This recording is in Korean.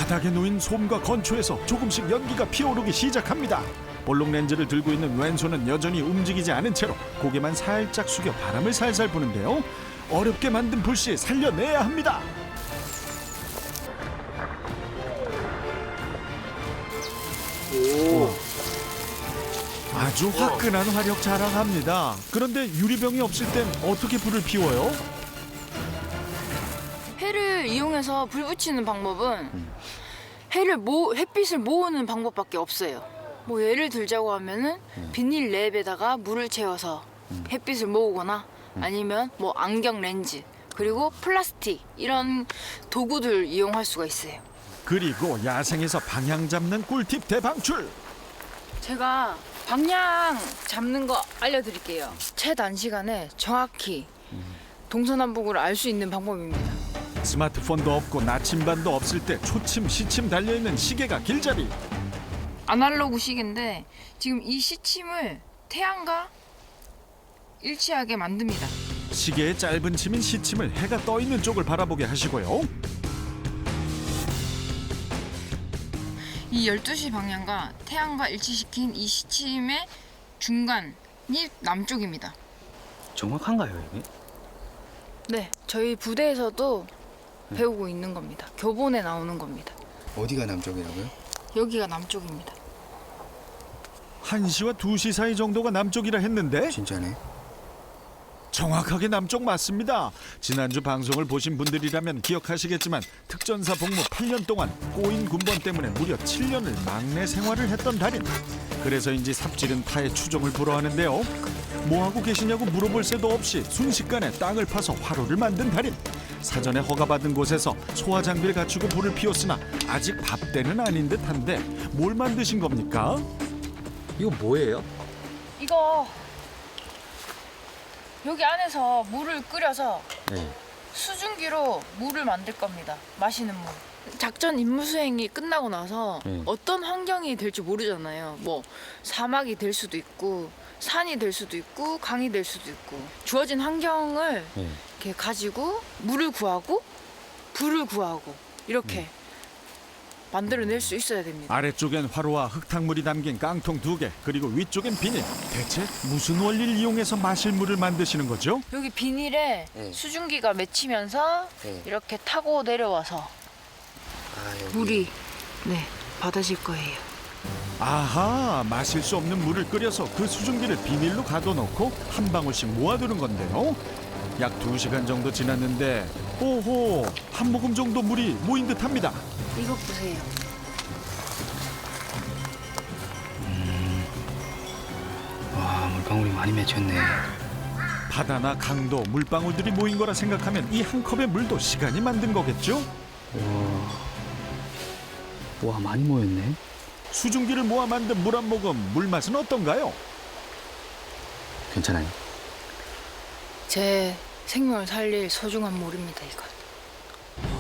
바닥에 놓인 솜과 건초에서 조금씩 연기가 피어오르기 시작합니다. 볼록 렌즈를 들고 있는 왼손은 여전히 움직이지 않은 채로 고개만 살짝 숙여 바람을 살살 부는데요. 어렵게 만든 불씨 살려내야 합니다. 아주 화끈한 화력 자랑합니다. 그런데 유리병이 없을 땐 어떻게 불을 피워요? 해를 이용해서 불 붙이는 방법은 햇빛을 모으는 방법밖에 없어요. 뭐 예를 들자고 하면은 비닐 랩에다가 물을 채워서 햇빛을 모으거나 아니면 뭐 안경 렌즈 그리고 플라스틱 이런 도구들 이용할 수가 있어요. 그리고 야생에서 방향 잡는 꿀팁 대방출. 제가 방향 잡는 거 알려드릴게요. 최단시간에 정확히 동서남북을 알 수 있는 방법입니다. 스마트폰도 없고 나침반도 없을 때 초침 시침 달려있는 시계가 길잡이. 아날로그 시계인데 지금 이 시침을 태양과 일치하게 만듭니다. 시계의 짧은 침인 시침을 해가 떠 있는 쪽을 바라보게 하시고요. 이 12시 방향과 태양과 일치시킨 이 시침의 중간이 남쪽입니다. 정확한가요, 이게? 네, 저희 부대에서도 배우고 있는 겁니다. 교본에 나오는 겁니다. 어디가 남쪽이라고요? 여기가 남쪽입니다. 1시와 2시 사이 정도가 남쪽이라 했는데 진짜네. 정확하게 남쪽 맞습니다. 지난주 방송을 보신 분들이라면 기억하시겠지만 특전사 복무 8년 동안 꼬인 군번 때문에 무려 7년을 막내 생활을 했던 달인. 그래서인지 삽질은 타의 추종을 불허하는데요. 뭐하고 계시냐고 물어볼 새도 없이 순식간에 땅을 파서 화로를 만든 달인. 사전에 허가받은 곳에서 소화 장비를 갖추고 불을 피웠으나 아직 밥때는 아닌 듯한데 뭘 만드신 겁니까? 이거 뭐예요? 이거 여기 안에서 물을 끓여서 네. 수증기로 물을 만들 겁니다. 마시는 물. 작전 임무 수행이 끝나고 나서 어떤 환경이 될지 모르잖아요. 뭐 사막이 될 수도 있고 산이 될 수도 있고 강이 될 수도 있고 주어진 환경을 이렇게 가지고 물을 구하고 불을 구하고 이렇게 만들어낼 수 있어야 됩니다. 아래쪽엔 화로와 흙탕물이 담긴 깡통 2개, 그리고 위쪽엔 비닐. 대체 무슨 원리를 이용해서 마실 물을 만드시는 거죠? 여기 비닐에 네. 수증기가 맺히면서 네. 이렇게 타고 내려와서 아, 여기. 물이 받아질 거예요. 아하, 마실 수 없는 물을 끓여서 그 수증기를 비닐로 가둬놓고 한 방울씩 모아두는 건데요. 약 2시간 정도 지났는데 오호, 한 모금 정도 물이 모인 듯합니다. 이거 보세요. 와, 물방울이 많이 맺혔네. 바다나 강도, 물방울들이 모인 거라 생각하면 이 한 컵의 물도 시간이 만든 거겠죠? 와, 많이 모였네. 수증기를 모아 만든 물 한 모금, 물맛은 어떤가요? 괜찮아요. 제 생명을 살릴 소중한 물입니다, 이건.